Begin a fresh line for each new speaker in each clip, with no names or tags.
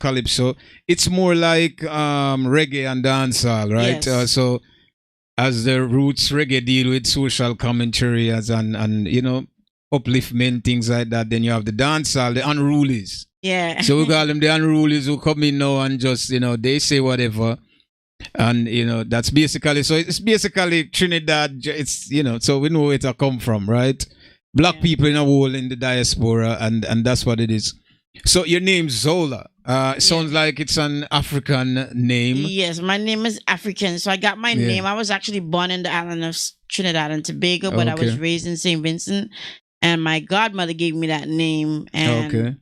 calypso, it's more like reggae and dancehall, right?
Yes.
So as the roots reggae deal with social commentary as and upliftment, things like that, then you have the dancehall, the unrulies.
Yeah.
So we call them the unrulies who come in now and just, they say whatever. And, that's basically, so it's basically Trinidad, so we know where it come from, right? Black
Yeah.
people in a whole in the diaspora, and that's what it is. So your name's Zola. It sounds like it's an African name.
Yes, my name is African. So I got my
Yeah.
name. I was actually born in the island of Trinidad and Tobago, but I was
Okay.
raised in St. Vincent. And my godmother gave me that name. And
Okay.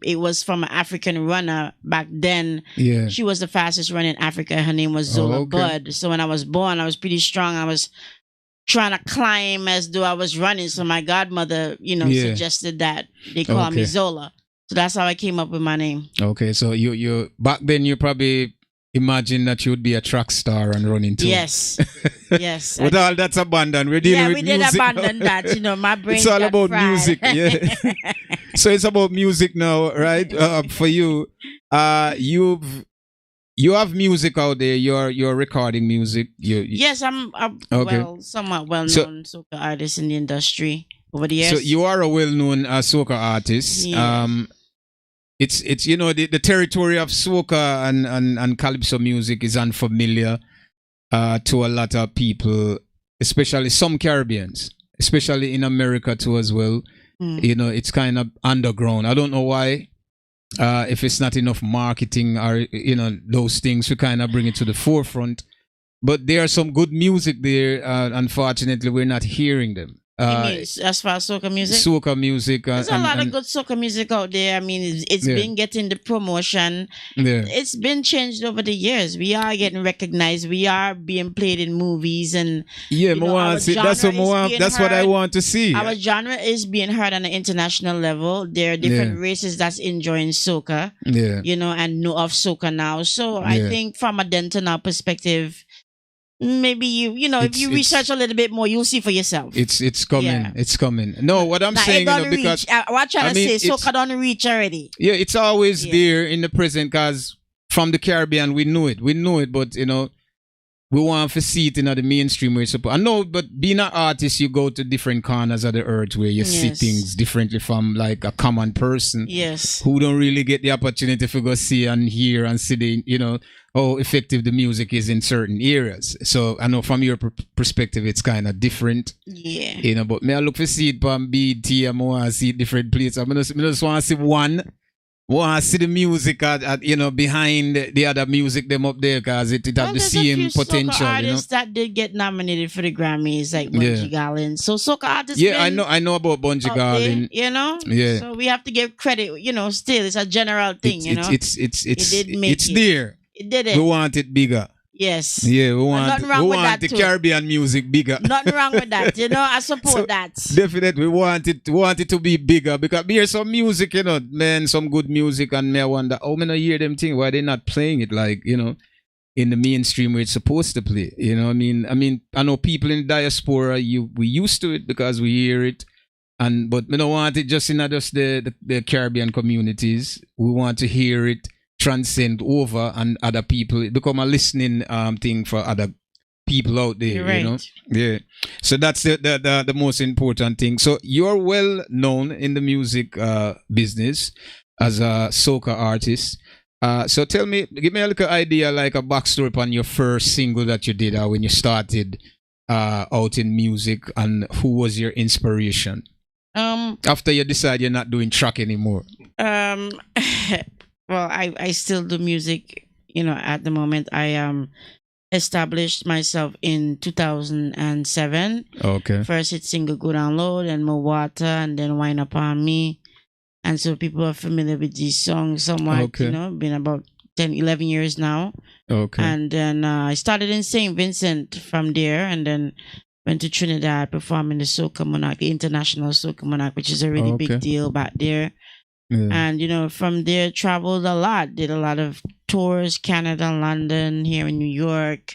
it was from an African runner back then.
Yeah.
She was the fastest runner in Africa. Her name was Zola
okay.
Bud. So when I was born, I was pretty strong. I was trying to climb as though I was running. So my godmother,
Yeah.
suggested that they call me
Okay.
Zola. So that's how I came up with my name.
Okay. So you back then you probably imagine that you would be a track star and running too.
Yes. Yes.
With all that's abandoned, we're dealing
Yeah,
with
we did
music now.
abandon that. My brain.
It's all
got
about
fried.
music, yeah. So it's about music now, right? For you, you have music out there. You're recording music.
Yes, I'm a
Okay.
somewhat well-known soca artist in the industry over the years.
So you are a well-known soca artist.
Yes.
It's the territory of soca and calypso music is unfamiliar to a lot of people, especially some Caribbeans, especially in America too as well. It's kind of underground. I don't know why. If it's not enough marketing or those things, we kind of bring it to the forefront. But there are some good music there. Unfortunately, we're not hearing them.
You mean as far as soca music?
Soca music.
There's a lot of good soca music out there. I mean, it's
Yeah.
been getting the promotion.
Yeah.
It's been changed over the years. We are getting recognized. We are being played in movies, and
Yeah,
our
that's
genre is being
what I
heard.
want to see.
Our genre is being heard on an international level. There are different races that's enjoying soca,
Yeah.
and know of soca now. So I
Yeah.
think from a Dentoner perspective, maybe if you research a little bit more, you'll see for yourself.
It's coming.
Yeah.
It's coming. No, what I'm
Now,
saying,
it don't
because
reach. What I'm trying
I
to
mean,
say,
it's-
soca don't reach already.
yeah, it's always
Yeah.
there in the present because from the Caribbean we know it. We know it, but we want to see it in the mainstream where it's supposed. I know, but being an artist, you go to different corners of the earth where you see
Yes.
things differently from like a common person
Yes.
who don't really get the opportunity to go see and hear and see the how effective the music is in certain areas. So I know from your perspective, it's kind of different.
Yeah.
But me I look for see it from BT. I want to see it different places. I just want to see one. Want to see the music at behind the other music them up there because it
Well,
have the
there's a
same
few
potential.
soca artists that did get nominated for the Grammys, like Bungie Garlin. So soca artists.
Yeah, I know about Bungie Garlin. Yeah.
So we have to give credit. Still it's a general thing.
It's
It did make
it's
it.
there.
It did it.
We want it bigger.
Yes.
Yeah, we want
nothing wrong with that
the
too.
Caribbean music bigger.
Nothing wrong with that. I support
So,
that.
Definitely, we want it to be bigger because here's some music, man, some good music, and me I wonder how many hear them thing why they not playing it like in the mainstream where it's supposed to play. I mean, I know people in the diaspora we used to it because we hear it, but we don't want it just in just the Caribbean communities. We want to hear it transcend over and other people. It become a listening thing for other people out there.
You're right.
Yeah. So that's the most important thing. So you're well known in the music business as a soca artist. So give me a little idea, like a backstory on your first single that you did when you started out in music, and who was your inspiration? After you decide you're not doing track anymore.
Well, I still do music, at the moment. I established myself in 2007.
Okay.
First hit single Go Down Low, then More Water, and then Wine Upon Me. And so people are familiar with these songs somewhat,
Okay.
been about 10, 11 years now.
Okay.
And then I started in St. Vincent from there, and then went to Trinidad performing the Soca Monarch, the International Soca Monarch, which is a really
Okay.
big deal back there.
Yeah.
And from there traveled a lot, did a lot of tours, Canada, London, here in New York,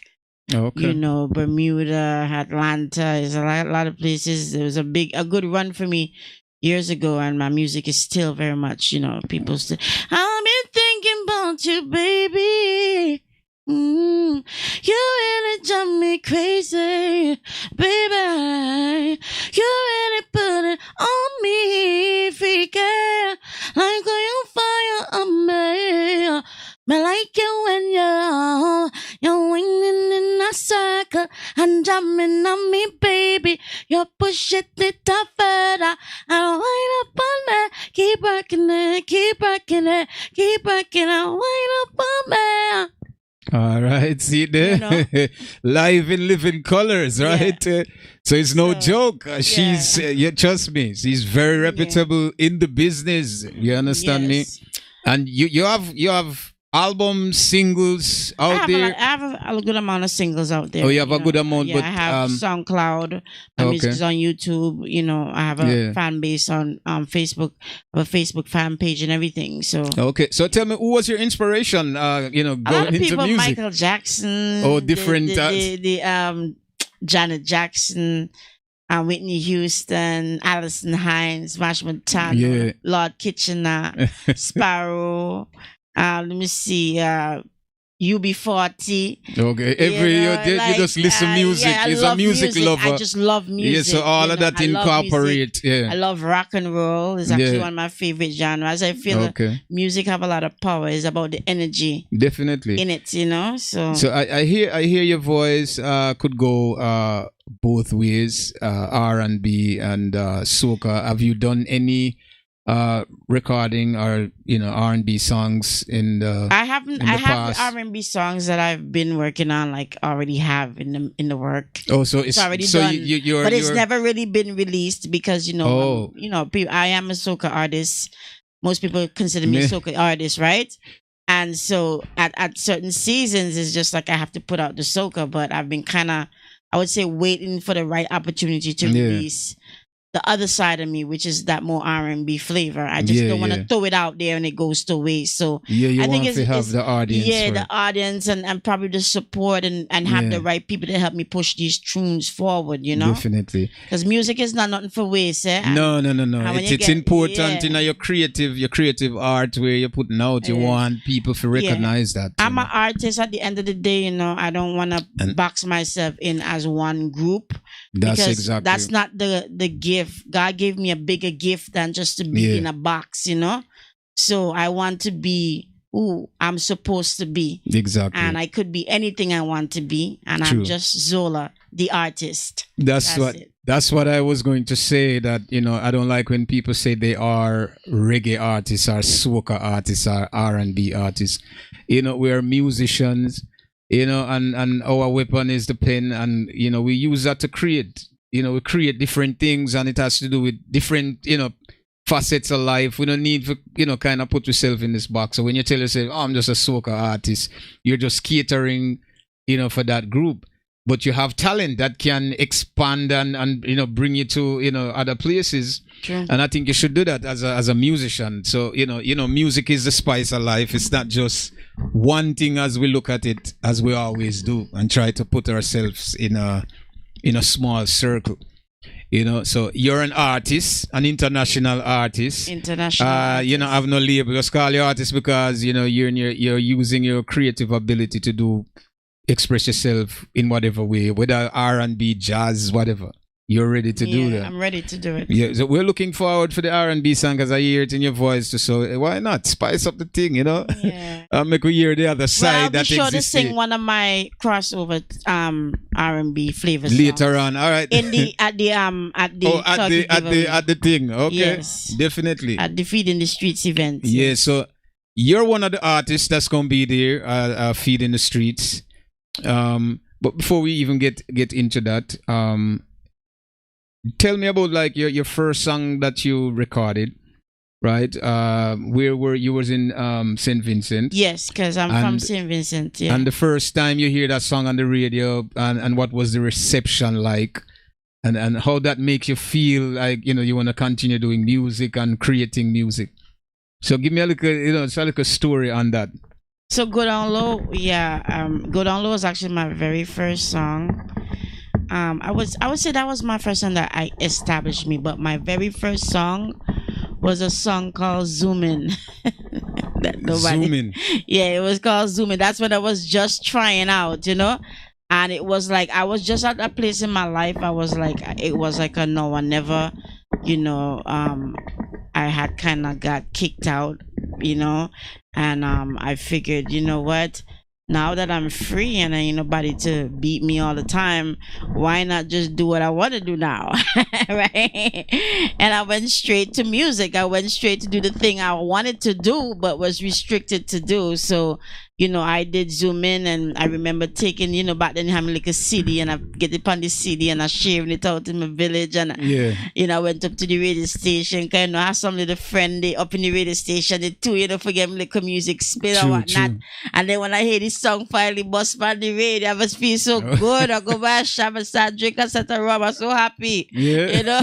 Okay.
Bermuda, Atlanta. There's a lot of places. There was a good run for me years ago, and my music is still very much, people still, I've been thinking about without you, baby. You really drive me crazy, baby. You really put it on me, freaking like you fire on me. Me like you when you're winging in a circle and jamming on me, baby. You push it little further and wind up on me. Keep working it, keep working it, keep working it, wind up on me.
All right, see there,
You know?
live in living colors, right? So it's no
So,
joke. She's, yeah, trust me, she's very reputable in the business. You understand me?
Yes.
And you have album singles
I
out
have,
there.
I have a good amount of singles out there.
Oh, you have a good amount,
Yeah,
but
I have SoundCloud. My music
okay.
is on YouTube. You know, I have a
Yeah.
fan base on Facebook. I have a Facebook fan page and everything. So
Okay, so tell me, who was your inspiration? You know,
a lot
going
of
into
people,
music.
Michael Jackson.
Oh, different,
The Janet Jackson. Whitney Houston, Alison Hines, Marsh Montana,
Yeah.
Lord Kitchener, Sparrow. Let me see. UB40.
Okay, every you just listen music.
Yeah, I
He's a
love
music lover.
I just love music.
Yeah, so all
you
of
know,
that
I love music.
incorporate.
I
Yeah.
love rock and roll. It's actually
Yeah.
one of my favorite genres. I feel
Okay.
music have a lot of power. It's about the energy
Definitely.
in it, you know. So
I hear your voice could go both ways, R&B and soca. Have you done any recording or R&B songs in the
I haven't.
in
I
the
have
past?
R&B songs that I've been working on, like already have in the work.
Oh, so it's
already
so
done,
you're
but it's
you're,
never really been released because
Oh.
I am a soca artist. Most people consider me a
Yeah.
soca artist, right? And so at certain seasons, it's just like I have to put out the soca, but I've been kind of, I would say, waiting for the right opportunity to
Yeah.
release the other side of me, which is that more R&B flavor. I just
Yeah,
don't want to
yeah.
throw it out there and it goes to waste. So
you
I think
want to have the audience
yeah,
for
the
it.
audience and probably the support and have
Yeah.
the right people to help me push these tunes forward, you know?
Definitely.
Because music is not nothing for waste, eh?
No.
and when
It's
you
it's
get-
important
yeah.
your creative art where you're putting out. You
Yeah.
want people to recognize that.
I'm an artist at the end of the day, I don't want to
And-
box myself in as one group.
That's
because
exactly.
that's not the gift. God gave me a bigger gift than just to be
Yeah.
in a box, So I want to be who I'm supposed to be.
Exactly.
And I could be anything I want to be. And
True.
I'm just Zola, the artist.
That's
it.
what I was going to say. That I don't like when people say they are reggae artists or soca artists or R&B artists. We are musicians. And our weapon is the pen, and we use that to create. We create different things, and it has to do with different facets of life. We don't need to kind of put yourself in this box. So when you tell yourself, "Oh, I'm just a soca artist," you're just catering for that group. But you have talent that can expand and bring you to other places.
True.
And I think you should do that as a musician. So music is the spice of life. It's not just one thing as we look at it, as we always do, and try to put ourselves in a small circle. So you're an artist, an international artist.
International.
I have no label. Just call you artist because you're using your creative ability to express yourself in whatever way, whether R&B, jazz, whatever. You're ready to do that.
I'm ready to do it.
Yeah, so we're looking forward for the R&B song because I hear it in your voice too. So why not spice up the thing,
Yeah.
Make we hear the other
Well,
side
I'll be
that
sure to
exists
sing one of my crossover R&B flavors
later on. All right.
at the Turkey giveaway.
at the thing. Okay.
Yes.
Definitely.
At the Feed in the Streets event.
Yeah. So you're one of the artists that's gonna be there, Feed in the Streets. But before we even get into that, tell me about like your first song that you recorded, right? Where were you? Was in St. Vincent.
Yes, because I'm from St. Vincent. Yeah.
And the first time you hear that song on the radio, and what was the reception like, and how that makes you feel like you want to continue doing music and creating music. So give me a little story on that.
So Go Down Low, Go Down Low is actually my very first song. I would say that was my first song that I established me, but my very first song was a song called Zoom In. that nobody.
Zooming.
Yeah, it was called Zooming. That's when I was just trying out, and it was like I was just at a place in my life. I was like, it was like a no, I never, I had kind of got kicked out, and I figured, you know what? Now that I'm free and ain't nobody to beat me all the time, why not just do what I want to do now? Right? And I went straight to music. I went straight to do the thing I wanted to do, but was restricted to do. So, I did Zoom in, and I remember taking, back then having like a CD, and I get it on the CD and I sharing it out in my village. And, I went up to the radio station, kind of have some little friend they up in the radio station, they too, forget me like music spin or whatnot. And then when I hear this song finally bust on the radio, I must feel so good. I go by a shop and start drinking a set of rum. I'm so happy.
Yeah.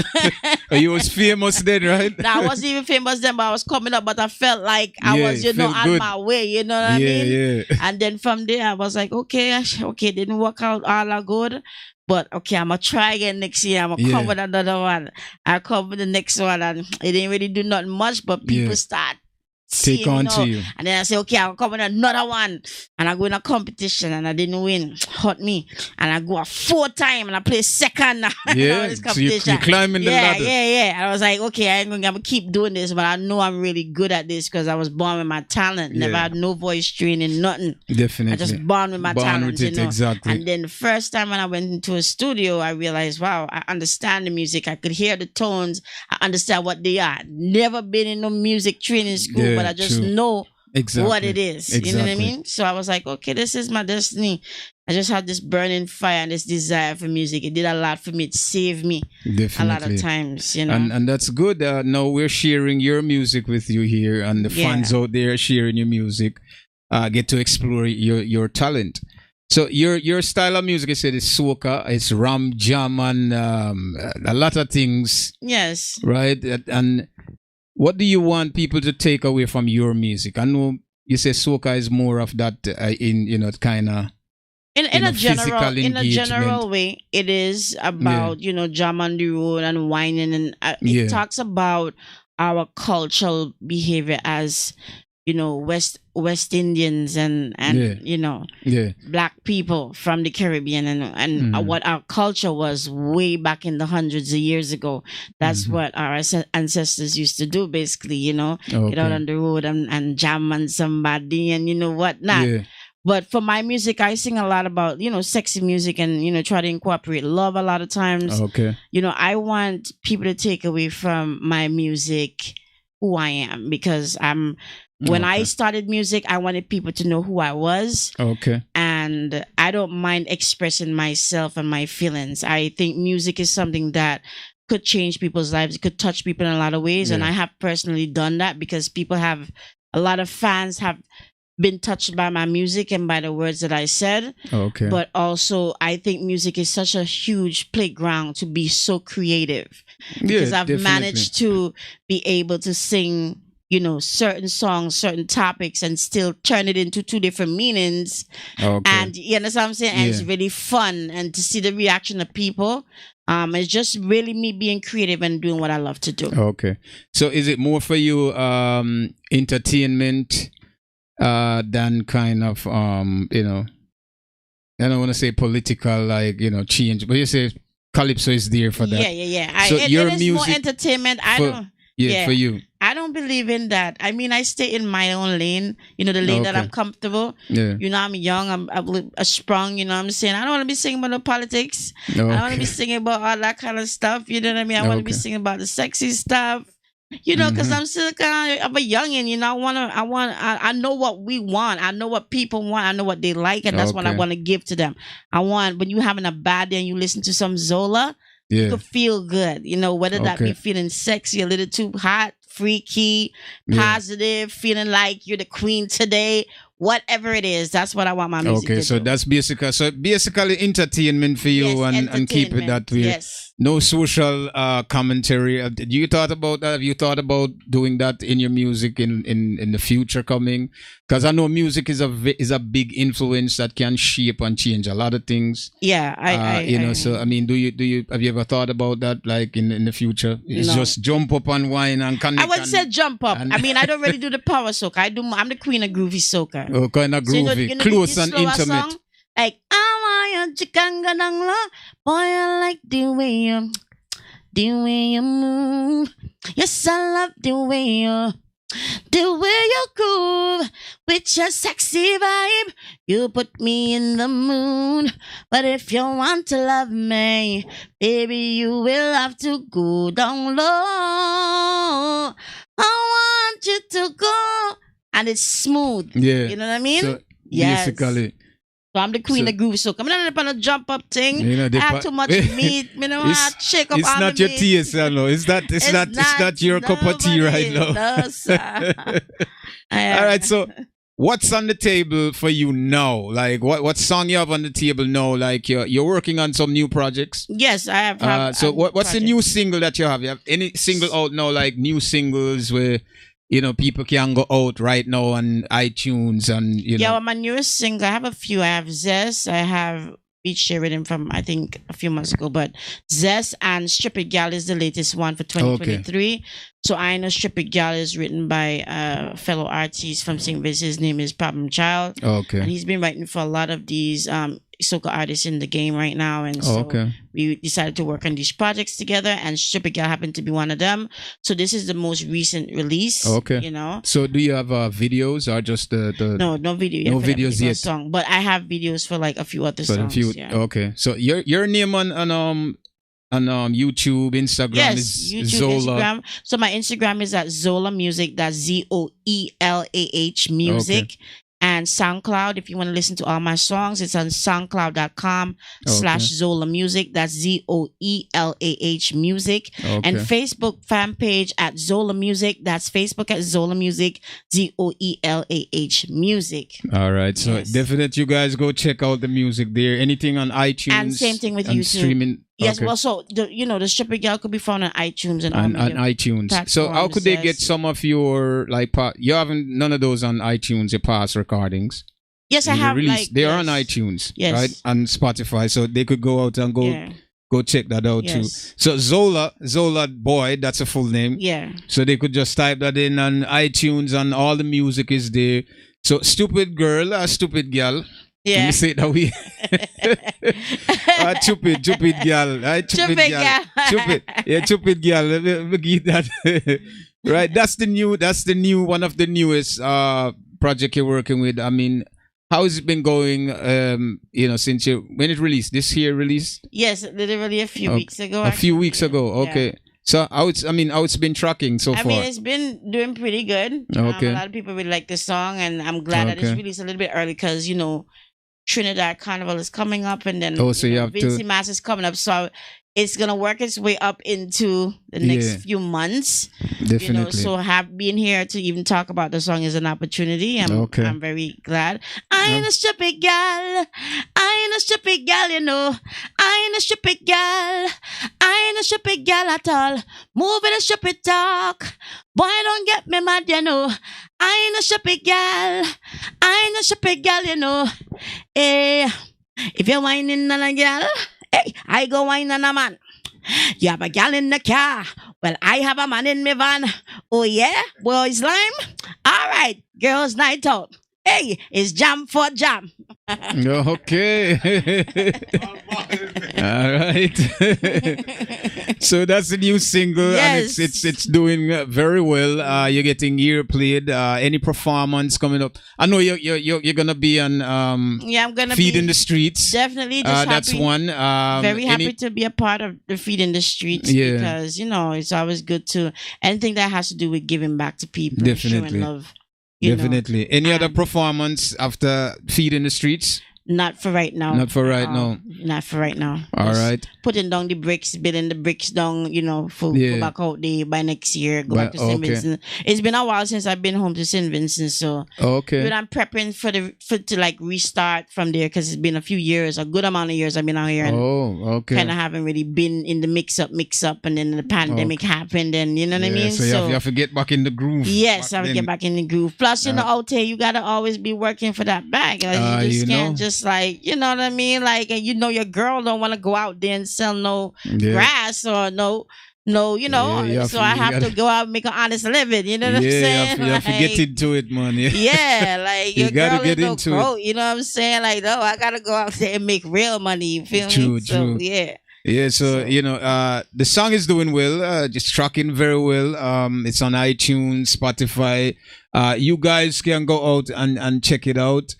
You was famous then, right?
I wasn't even famous then, but I was coming up, but I felt like I was, on my way, you know what I mean?
Yeah.
And then from there, I was like, okay, didn't work out all that good. But okay, I'm going to try again next year. I'm going to come with another one. I come with the next one, and it didn't really do nothing much, but people start
take on to you.
And then I say, okay, I'll come with another one. And I go in a competition and I didn't win. Hurt me. And I go a 4th time and I play second.
Yeah.
This
So you're climbing the ladder.
Yeah. And I was like, okay, I'm going to keep doing this, but I know I'm really good at this because I was born with my talent. Never had no voice training, nothing.
Definitely.
I just born with my talent.
Exactly.
And then the first time when I went into a studio, I realized, wow, I understand the music. I could hear the tones. I understand what they are. Never been in no music training school, but I just know what it is. You know what I mean? So I was like, okay, this is my destiny. I just had this burning fire and this desire for music. It did a lot for me. It saved me a lot of times,
And that's good. Now we're sharing your music with you here, and the fans out there sharing your music. Get to explore your talent. So your style of music, you said, is soca, it's ram, jam, and a lot of things.
Yes.
Right? And what do you want people to take away from your music? I know you say soca is more of that kind of
in a general way. It is about jam on the road and whining, and it talks about our cultural behavior as West Indians and black people from the Caribbean and what our culture was way back in the hundreds of years ago. That's what our ancestors used to do, basically, get out on the road and jam on somebody and whatnot. Yeah. But for my music, I sing a lot about, sexy music and, try to incorporate love a lot of times.
Okay.
I want people to take away from my music who I am, because when I started music, I wanted people to know who I was.
Okay.
And I don't mind expressing myself and my feelings. I think music is something that could change people's lives. It could touch people in a lot of ways. Yeah. And I have personally done that because a lot of fans have been touched by my music and by the words that I said.
Okay.
But also, I think music is such a huge playground to be so creative. Because I've managed to be able to sing certain songs, certain topics, and still turn it into 2 different meanings.
Okay.
And you understand what I'm saying? And it's really fun. And to see the reaction of people, it's just really me being creative and doing what I love to do.
Okay. So is it more for you entertainment than kind of, I don't want to say political, change, but you say Calypso is there for that.
Yeah.
So
your music is more entertainment.
For you.
I don't believe in that. I mean, I stay in my own lane, the lane that I'm comfortable.
Yeah.
I'm young, I'm sprung, what I'm saying? I don't want to be singing about the politics.
Okay.
I don't want to be singing about all that kind of stuff, you know what I mean? I want to be singing about the sexy stuff, because I'm still kind of a youngin', I know what we want. I know what people want. I know what they like, and that's what I want to give to them. When you're having a bad day and you listen to some Zola, you could feel good, whether that be feeling sexy, a little too hot, freaky, positive, feeling like you're the queen today, whatever it is. That's what I want my music to do.
That's basically entertainment for you, and keep it that way.
Yes.
no social commentary. Did you thought about that? Have you thought about doing that in your music in the future coming? Because I know music is a big influence that can shape and change a lot of things.
Yeah,
So I mean, do you have you ever thought about that, like in the future? It's
No.
just jump up and whine and connect.
I wouldn't say jump up. I mean, I don't really do the power soca. I'm the queen of groovy soca.
Oh, kind of
So
groovy, close
this
and
slower
intimate.
song, like I want you chikanga dang la, boy I like the way you move. Yes, I love the way you groove with your sexy vibe. You put me in the mood. But if you want to love me, baby, you will have to go down low. I want you to go, and it's smooth.
Yeah.
You know what I mean?
So
Yes.
basically,
So I'm the queen
So-
of groove soca. I'm not on a jump up thing.
you know,
I have too much meat. Me no
It's-
want to shake up
it's
all
not
the
your
meat.
taste, I know. It's not your cup of tea right
nobody.
now.
No, sir.
All right, so what's on the table for you now? Like what song you have on the table now? Like you're working on some new projects.
Yes, I have.
So what's the
project.
new single that you have? You have any single out now? Like new singles where people can go out right now on iTunes and
Yeah, well, my newest single, I have a few. I have Zest. I have Beach Share Rhythm from, I think, a few months ago. But Zest and Strip It Gal is the latest one for 2023. So I Know Strip It Gal is written by a fellow artist from St. Vincent. His name is Problem Child.
Okay.
And he's been writing for a lot of these soca artists in the game right now. And so we decided to work on these projects together, and Strip It Gal happened to be one of them. So this is the most recent release.
Okay.
So
do you have videos or just the
no video yet
no
for that
videos
particular
yet?
song, but I have videos for like a few other
for
songs.
the few?
Yeah.
Okay. So your name on YouTube, Instagram
Yes,
is
YouTube,
Zola.
Instagram. So my Instagram is at Zola Music. That's ZOELAH Music. And SoundCloud, if you want to listen to all my songs, it's on soundcloud.com/Zola Music. That's ZOELAH Music.
Okay.
And Facebook fan page at Zola Music. That's Facebook at Zola Music. ZOELAH Music.
All right. So
Yes.
definitely you guys go check out the music there. Anything on iTunes.
And same thing with
and
YouTube.
Streaming.
Yes,
Okay.
well, so the Stripper Girl could be found on iTunes and all
on
media
iTunes. So how
platforms,
could they get
yes.
some of your you haven't none of those on iTunes, your past recordings?
Yes, I
You
have
released-
like
they are on
yes.
iTunes,
Yes.
right? And Spotify. So they could go out and
Yeah.
go check that out too.
Yes.
So Zola Boyd, that's a full name.
Yeah.
So they could just type that in on iTunes and all the music is there. So stupid girl or stupid girl. Let
Yeah.
me say it that way. Stupid girl. Stupid girl. Stupid. Yeah, stupid girl. Let me get that. Right. That's the new one of the newest project you're working with. I mean, how has it been going since when it released? This year released?
Yes, literally a few weeks ago.
A few
actually.
weeks ago. Okay.
Yeah.
So how it's been tracking so far?
I mean, it's been doing pretty good.
Okay.
A lot of people really like this song, and I'm glad that it's
Okay.
released a little bit early because Trinidad Carnival is coming up, and then
Oh, so you have to-
Vincy Mass is coming up, so it's gonna work its way up into the next
Yeah.
few months.
Definitely.
So being here to even talk about the song is an opportunity.
Okay.
I'm very glad. I ain't a stupid gal. I ain't a stupid gal, I ain't a stupid gal. I ain't a stupid gal at all. Moving a stupid talk. Boy, don't get me mad, I ain't a stupid gal. I ain't a stupid gal, if you're whining on a gal, hey, I go whine on a man. You have a gal in the car. Well, I have a man in my van. Oh, yeah? Boys lime? All right. Girls night out. Hey, it's jam for jam.
Okay. All right. So that's the new single,
Yes.
and it's doing very well. You're getting ear played. Any performance coming up? I know you're gonna be on
Yeah, I'm going to
Feed
be
in the Streets.
definitely just
That's
happy.
one.
Very happy to be a part of the Feed in the Streets
Yeah.
because, it's always good to anything that has to do with giving back to people,
Definitely.
showing love. you know.
Definitely. Any other
and-
performance after Feed in the Streets?
Not for right now.
Not for right now.
not for right now.
All
Just
right.
putting down the bricks, building the bricks down, for go back out there by next year, go back to St. Vincent. It's been a while since I've been home to St. Vincent, so but I'm prepping to like restart from there because it's been a few years, a good amount of years I've been out here, and kind of haven't really been in the mix up, and then the pandemic happened, and you know what I mean.
So you have to get back in the groove.
Yes, I have to get back in the groove. Plus, out here you gotta always be working for that bag. Like, you just can't just like, you know what I mean? Like, and your girl don't want to go out there and sell no grass or no, so I have to go out and make an honest living. You know what I'm saying?
You have to get into it, man.
Yeah, like your
you gotta
girl
get
is
into
no
it.
You know what I'm saying? Like, no, I gotta go out there and make real money. You feel me?
True.
So, yeah.
Yeah, so the song is doing well, just tracking very well. It's on iTunes, Spotify. You guys can go out and check it out.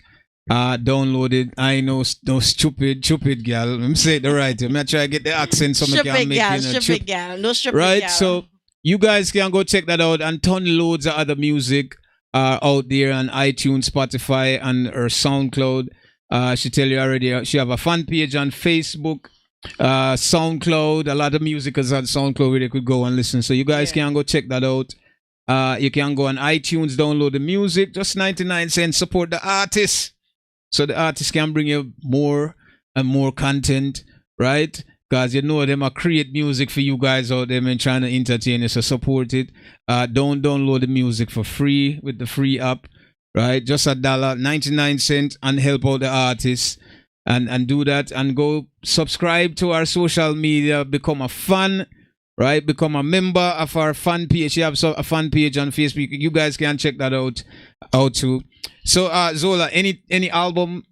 Download it. I know no stupid girl. I'm saying the right. I'm not trying to get the accent so I can make
stupid gal, no stupid
right.
Gal.
So you guys can go check that out, and ton loads of other music out there on iTunes, Spotify, and her SoundCloud. She tell you already. She have a fan page on Facebook. SoundCloud, a lot of music is on SoundCloud where they could go and listen, so you guys can go check that out. You can go on iTunes, download the music, just 99 cents, support the artists, so the artists can bring you more and more content, right? Because them are create music for you guys out there and trying to entertain you, so support it. Don't download the music for free with the free app, right? Just $1.99 and help out the artists. And do that, and go subscribe to our social media, become a fan, right? Become a member of our fan page. You have a fan page on Facebook. You guys can check that out too. So Zola, any album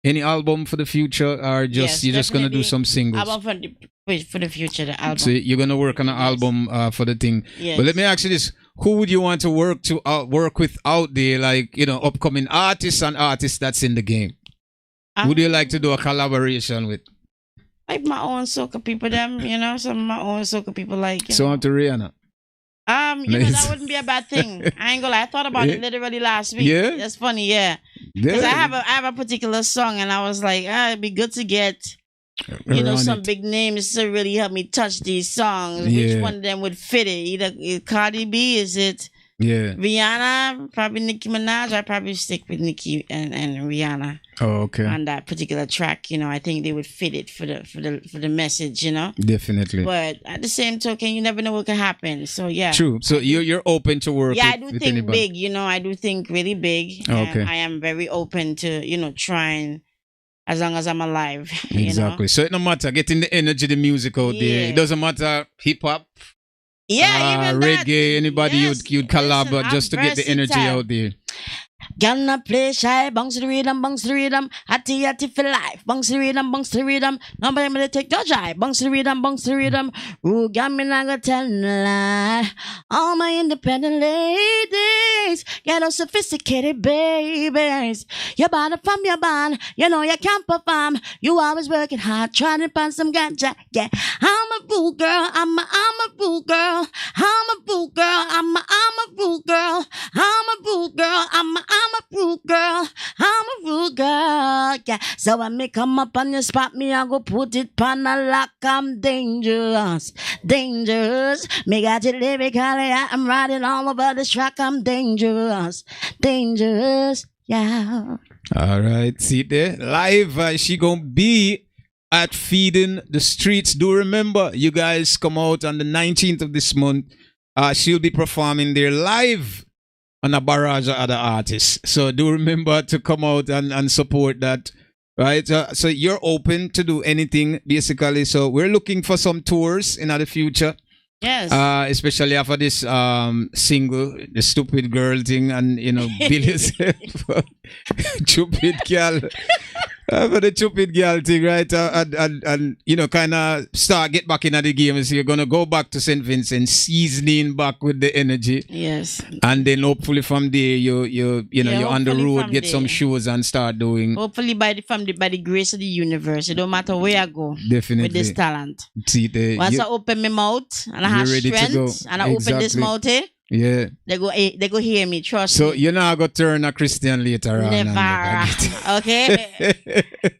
for the future, or just you're just gonna do some singles?
Album for the future, the album.
So you're gonna work on an album for the thing. Yes. But let me ask you this: who would you want to work with out there, like upcoming artists and artists that's in the game? Would you like to do a collaboration with?
Like my own soca people, them, some of my own soca people, like.
So on to Rihanna.
That wouldn't be a bad thing. I ain't gonna lie. I thought about it literally last week. Yeah, that's funny. Yeah, because I have a particular song, and I was like, it'd be good to get, some big names to really help me touch these songs. Yeah. Which one of them would fit it? Either Cardi B, is it?
Yeah.
Rihanna, probably Nicki Minaj. I'd probably stick with Nicki and Rihanna.
Oh, okay.
On that particular track, I think they would fit it for the message,
Definitely.
But at the same token, you never know what can happen. So yeah.
True. So you're open to work.
Yeah, I do think anybody. Big. I do think really big. Okay. I am very open to trying. As long as I'm alive.
Exactly. So it no matter getting the energy, the music out there. It doesn't matter hip hop.
Yeah, even
reggae, anybody you'd collab just to get the energy out there.
Girl not play shy, bounce the rhythm, hatty for life, bounce the rhythm, nobody me take no jive, bounce the rhythm, ooh, got me not gonna tell no lie. All my independent ladies, get those sophisticated babies, you bought from your band, you can't perform, you always working hard, trying to find some ganja, yeah. I'm a fool girl, I'm a fool girl, I'm a fool girl, I'm a fool girl, I'm a fool girl, I'm a fool girl, I'm a fool girl, yeah. So when me come up on your spot, me I go put it on a lock. I'm dangerous. Me got it lyrically, I'm riding all over the track. I'm dangerous, yeah.
All right, see there, live. She gonna be at Feeding the Streets. Do remember, you guys come out on the 19th of this month. She'll be performing there live on a barrage of other artists. So do remember to come out and support that, right? So you're open to do anything, basically. So we're looking for some tours in the future.
Yes.
Especially after this single, the stupid girl thing, and Billy's stupid girl. For the stupid girl thing, right? And kind of get back into the game. So you're gonna go back to St. Vincent, seasoning back with the energy.
Yes.
And then hopefully from there, you're on the road, get some shows and start doing.
Hopefully by the grace of the universe, it don't matter where I go.
Definitely.
With this talent.
See,
once I open my mouth and I have strength and I open this mouth,
Yeah.
They go hear me. Trust
So
me.
you're not gonna turn a Christian later on.
Never. Okay.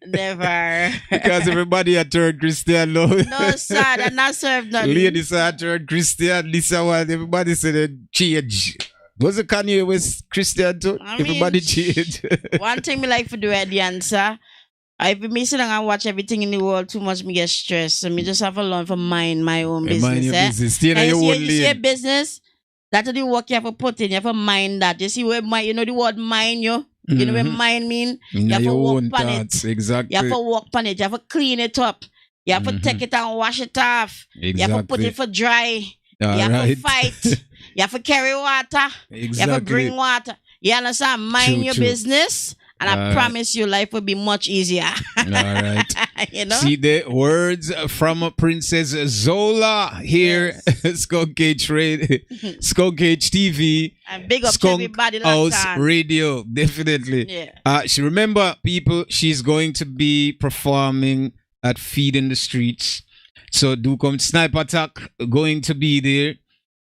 Never.
Because everybody had turned Christian. No,
No, sir. That not serve nothing.
ladies had turned Christian. Lisa one. Everybody said they change. Was it Kanye West Christian too?
I mean,
Everybody changed.
One thing me like for do at the answer. If me sit down and watch everything in the world too much, me get stressed. So me just have to learn to mind my own business.
Mind your business. Stay in
And
your
you
own
see a
lane.
business. That's the work you have to put in. You have to mind that. You see where you know the word mind you? You know what mind mean? You have to
your
work
own
on
thoughts.
it.
Exactly.
You have to work on it. You have to clean it up. You have to take it and wash it off.
Exactly.
You have to put it for dry.
All
you have
right.
to fight. You have to carry water.
Exactly.
You have to bring water. You understand? Mind your
True.
business. And I promise you life will be much easier.
All right.
You know?
See the words from Princess Zola here.
Yes.
Skunk Cage Radio, Skunk Cage TV,
And big up to
Skunk
everybody
House
locked on.
Radio. Definitely.
Yeah.
She remember people. She's going to be performing at Feed in the Streets. So do come. Sniper Attack going to be there,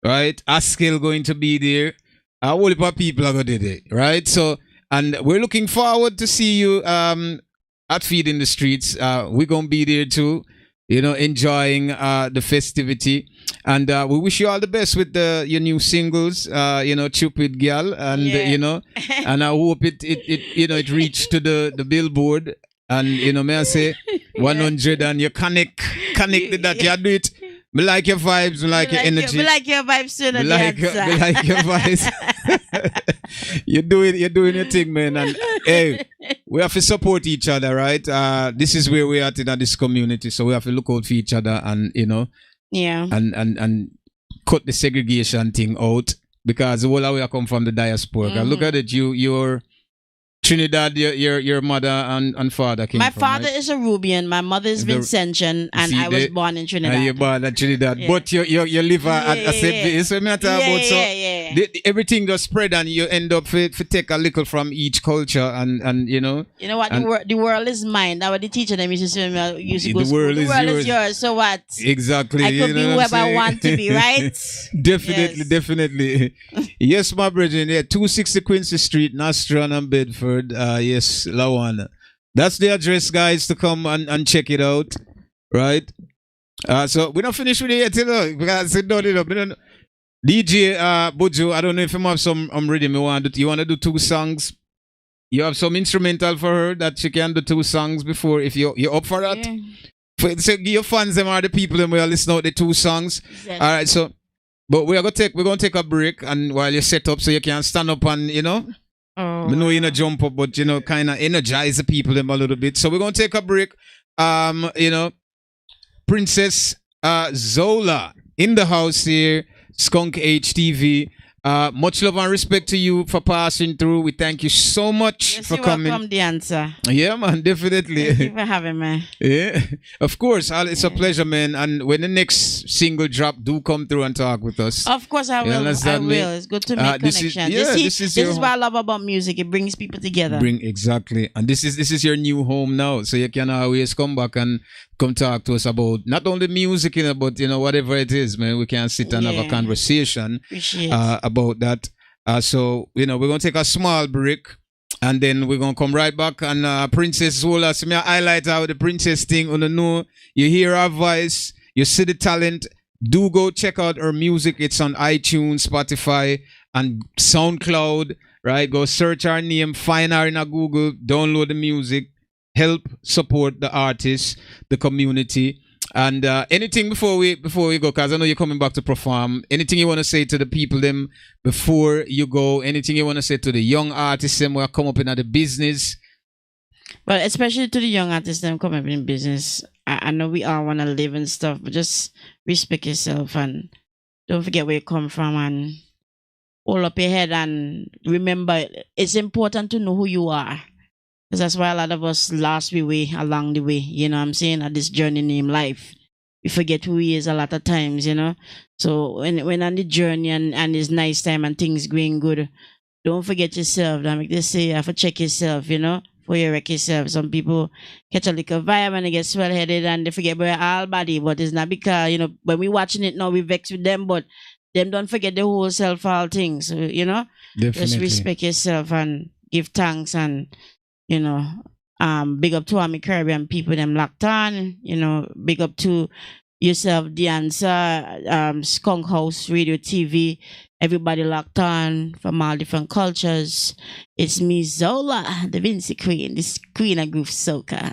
right? Askill going to be there. A whole heap of people are going to be there, right? So. And we're looking forward to see you at Feed in the Streets. We're going to be there too, you know, enjoying the festivity. And we wish you all the best with your new singles, you know, Cupid Girl. And, you know, and I hope it reached to the Billboard. And, you know, may I say, 100 and you connected that, you do it. Me like your vibes, me like your energy.
Me like your vibes too.
Me like your vibes. You're doing your thing, man. And hey, we have to support each other, right? This is where we're at in this community, so we have to look out for each other, and you know, and cut the segregation thing out, because the whole way I come from the diaspora. Look at it, you're Trinidad, your mother and father came
My
from,
father
right?
is a Rubian. My mother is Vincentian, and
See,
I was born in Trinidad.
You're born in Trinidad, but you live at it's what matter about. So everything just spread, and you end up for take a little from each culture, and you know.
You know what? The world is mine. That what the teacher them used to say.
The world is yours.
So what?
Exactly.
I could be whoever I want to be, right?
Definitely. Yes, my brethren. Yeah, 260 Quincy Street, Nostron and Bedford. Yes, Lawan. That's the address, guys, to come and check it out. Right? So we're not finished with it yet, you know, because DJ Buju, I don't know if you have some rhythm you want to do. You want to do 2 songs? You have some instrumental for her that she can do 2 songs before, if you're up for that? Yeah. So your fans them are the people that will listen out the 2 songs. Exactly. All right, so but we're gonna take a break, and while you set up so you can stand up and you know. I know you're not jump up, but you know, kind of energize the people them a little bit. So we're gonna take a break. You know, Princess Zola in the house here, Skunk HTV. Much love and respect to you for passing through. We thank you so much for coming.
From the answer.
Yeah, man, definitely.
Thank you for having me.
Yeah, of course. It's a pleasure, man. And when the next single drop, do come through and talk with us.
Of course, I will. I will. It's good to make connection. This is what I love about music. It brings people together.
Exactly. And this is your new home now, so you can always come back and come talk to us about not only music, you know, but you know, whatever it is, man. We can sit and have a conversation about that. So you know, we're gonna take a small break, and then we're gonna come right back. And Princess Zola, so me highlight out the princess thing. On the know, you hear her voice, you see the talent. Do go check out her music. It's on iTunes, Spotify, and SoundCloud. Right? Go search her name, find her in a Google, download the music. Help support the artists, the community, and anything before we go, because I know you're coming back to perform. Anything you want to say to the people them before you go? Anything you want to say to the young artists them who are come up in the business?
Well, especially to the young artists them come up in business. I know we all want to live and stuff, but just respect yourself and don't forget where you come from and hold up your head and remember it's important to know who you are. Because that's why a lot of us lost we way along the way, you know what I'm saying, at this journey named life. We forget who he is a lot of times, you know. So when on the journey and it's nice time and things going good, don't forget yourself. Like they say, you have to check yourself, you know, before you wreck yourself. Some people catch a little vibe and they get swell-headed and they forget about all body, but it's not because, you know, when we watching it now, we vex with them, but them don't forget the whole self all things, you know. Just
Definitely.
respect yourself and give thanks, and you know, big up to all my Caribbean people them locked on, you know, big up to yourself, the answer, Skunk House Radio TV, everybody locked on from all different cultures. It's me, Zola, the Vincy Queen, this Queen of Groove Soca.